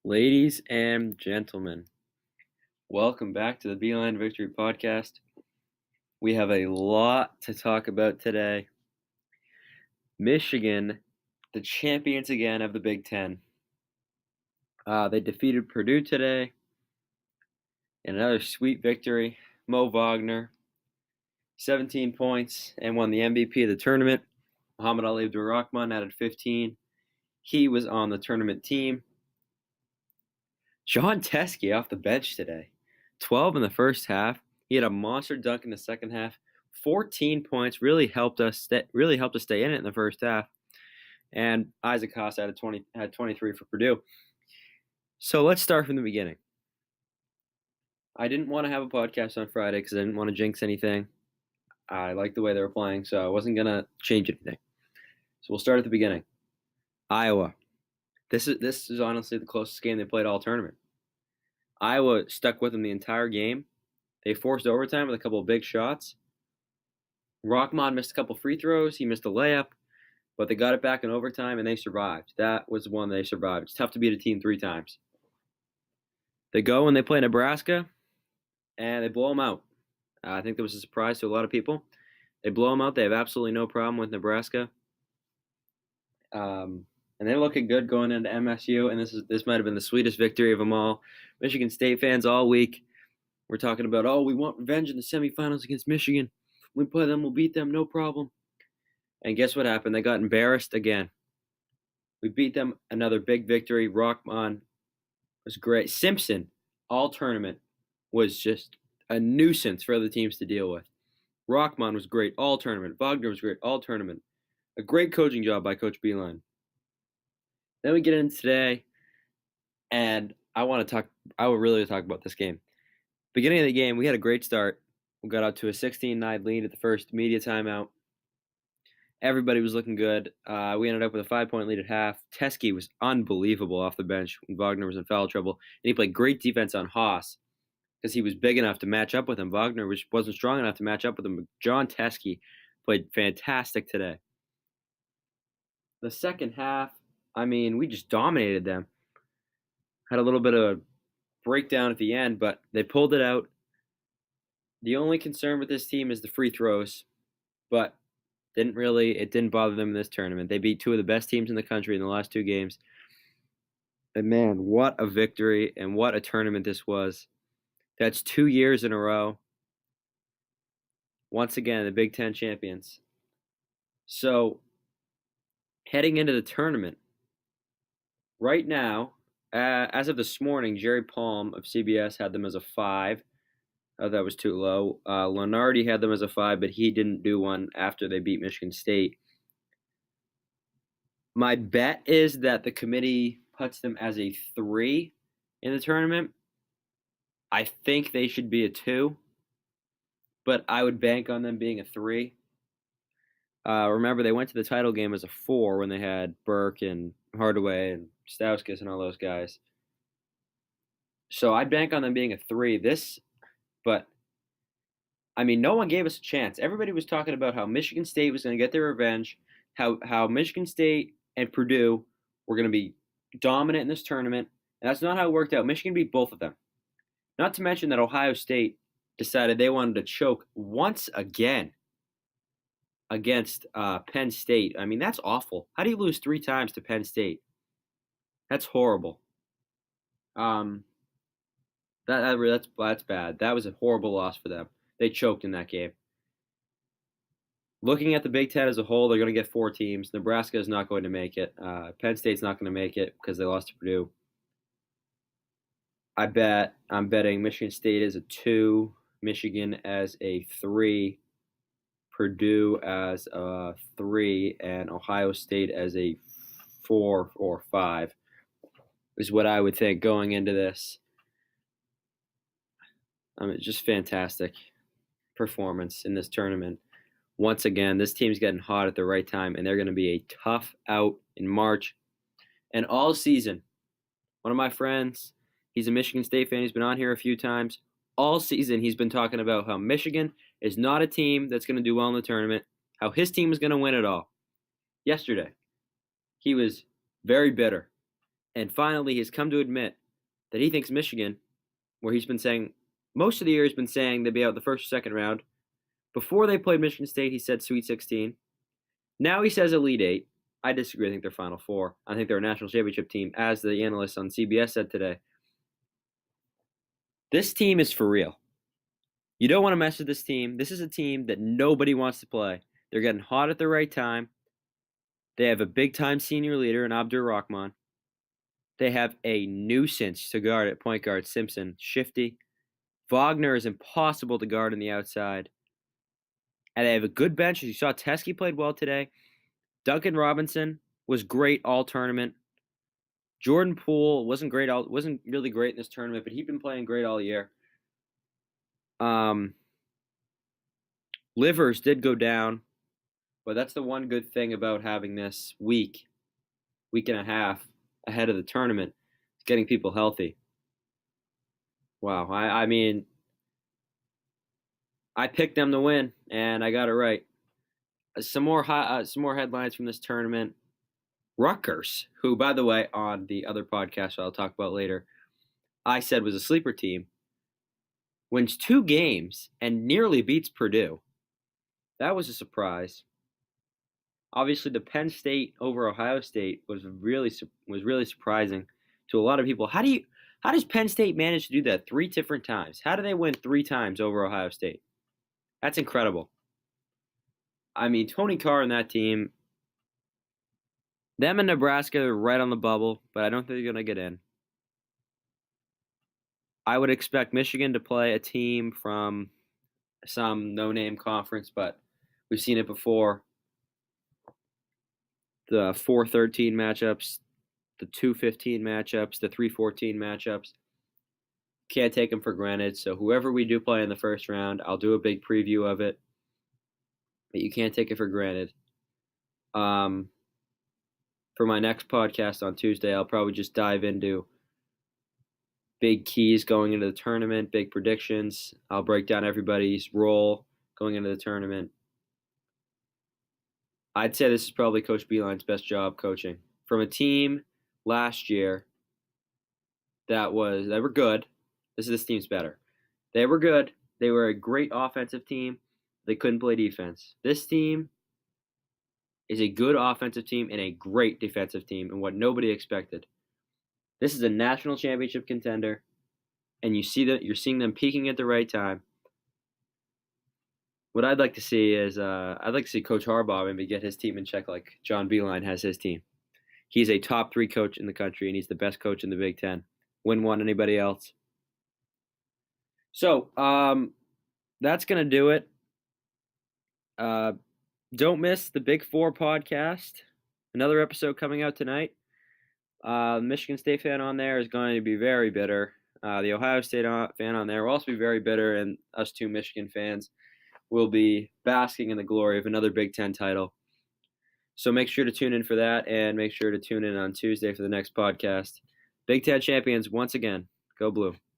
Ladies and gentlemen, welcome back to the Beilein Victory Podcast. We have a lot to talk about today. Michigan, the champions again of the Big Ten. They defeated Purdue today in another sweet victory. Mo Wagner, 17 points, and won the MVP of the tournament. Muhammad Ali Abdur-Rahman added 15. He was on the tournament team. Jon Teske off the bench today. 12 in the first half. He had a monster dunk in the second half. 14 points really helped us stay in it in the first half. And Isaac Haas had 23 for Purdue. So let's start from the beginning. I didn't want to have a podcast on Friday because I didn't want to jinx anything. I liked the way they were playing, so I wasn't going to change anything. So we'll start at the beginning. Iowa. This is honestly the closest game they played all tournament. Iowa stuck with them the entire game. They forced overtime with a couple of big shots. Rahman missed a couple free throws. He missed a layup, but they got it back in overtime, and they survived. That was one they survived. It's tough to beat a team 3 times. They go and they play Nebraska, and they blow them out. I think that was a surprise to a lot of people. They blow them out. They have absolutely no problem with Nebraska. And they're looking good going into MSU, and this might have been the sweetest victory of them all. Michigan State fans all week were talking about, we want revenge in the semifinals against Michigan. We play them, we'll beat them, no problem. And guess what happened? They got embarrassed again. We beat them, another big victory. Rahman was great. Simpson, all tournament, was just a nuisance for other teams to deal with. Rahman was great all tournament. Wagner was great all tournament. A great coaching job by Coach Beilein. Then we get into today, and I would really talk about this game. Beginning of the game, we had a great start. We got out to a 16-9 lead at the first media timeout. Everybody was looking good. We ended up with a 5-point lead at half. Teske was unbelievable off the bench when Wagner was in foul trouble. And he played great defense on Haas because he was big enough to match up with him. Wagner wasn't strong enough to match up with him. But Jon Teske played fantastic today. The second half, we just dominated them. Had a little bit of a breakdown at the end, but they pulled it out. The only concern with this team is the free throws, but it didn't bother them in this tournament. They beat 2 of the best teams in the country in the last 2 games. And man, what a victory and what a tournament this was. That's 2 years in a row. Once again, the Big Ten champions. So, heading into the tournament, right now, as of this morning, Jerry Palm of CBS had them as a 5. That was too low. Lenardi had them as a 5, but he didn't do one after they beat Michigan State. My bet is that the committee puts them as a 3 in the tournament. I think they should be a 2, but I would bank on them being a 3. Remember, they went to the title game as a 4 when they had Burke and Hardaway and Stauskas and all those guys. So I'd bank on them being a 3. But no one gave us a chance. Everybody was talking about how Michigan State was going to get their revenge, how Michigan State and Purdue were going to be dominant in this tournament, and that's not how it worked out. Michigan beat both of them. Not to mention that Ohio State decided they wanted to choke once again against Penn State. That's awful. How do you lose 3 times to Penn State? That's horrible. That's bad. That was a horrible loss for them. They choked in that game. Looking at the Big Ten as a whole, they're going to get 4 teams. Nebraska is not going to make it. Penn State's not going to make it because they lost to Purdue. I'm betting Michigan State as a 2, Michigan as a 3, Purdue as a 3, and Ohio State as a 4 or 5 is what I would think going into this. Just fantastic performance in this tournament. Once again, this team's getting hot at the right time, and they're going to be a tough out in March. And all season, one of my friends, he's a Michigan State fan. He's been on here a few times. All season, he's been talking about how Michigan is not a team that's going to do well in the tournament, how his team is going to win it all. Yesterday, he was very bitter. And finally, he's come to admit that he thinks Michigan, where he's been saying most of the year, he's been saying they'd be out the first or second round. Before they played Michigan State, he said Sweet 16. Now he says Elite Eight. I disagree. I think they're Final Four. I think they're a national championship team, as the analyst on CBS said today. This team is for real. You don't want to mess with this team. This is a team that nobody wants to play. They're getting hot at the right time. They have a big-time senior leader in Abdur Rahman. They have a nuisance to guard at point guard, Simpson, shifty. Wagner is impossible to guard on the outside. And they have a good bench. As you saw, Teskey played well today. Duncan Robinson was great all tournament. Jordan Poole wasn't really great in this tournament, but he'd been playing great all year. Livers did go down, but that's the one good thing about having this week and a half ahead of the tournament. It's getting people healthy. Wow, I mean, I picked them to win, and I got it right. Some more headlines from this tournament. Rutgers, who, by the way, on the other podcast I'll talk about later, I said was a sleeper team, wins 2 games and nearly beats Purdue. That was a surprise. Obviously, the Penn State over Ohio State was really surprising to a lot of people. How does Penn State manage to do that 3 different times? How do they win 3 times over Ohio State? That's incredible. I mean, Tony Carr and that team, them and Nebraska are right on the bubble, but I don't think they're going to get in. I would expect Michigan to play a team from some no-name conference, but we've seen it before. The 4-13 matchups, the 2-15 matchups, the 3-14 matchups. Can't take them for granted. So whoever we do play in the first round, I'll do a big preview of it. But you can't take it for granted. For my next podcast on Tuesday, I'll probably just dive into big keys going into the tournament, big predictions. I'll break down everybody's role going into the tournament. I'd say this is probably Coach Beilein's best job coaching. From a team last year they were good. This team's better. They were good. They were a great offensive team. They couldn't play defense. This team is a good offensive team and a great defensive team, and what nobody expected. This is a national championship contender, and you're seeing them peaking at the right time. What I'd like to see is I'd like to see Coach Harbaugh maybe get his team in check like John Beilein has his team. He's a top 3 coach in the country, and he's the best coach in the Big Ten. Wouldn't want anybody else. So that's going to do it. Don't miss the Big 4 podcast. Another episode coming out tonight. The Michigan State fan on there is going to be very bitter. The Ohio State fan on there will also be very bitter, and us 2 Michigan fans will be basking in the glory of another Big Ten title. So make sure to tune in for that, and make sure to tune in on Tuesday for the next podcast. Big Ten champions once again. Go Blue.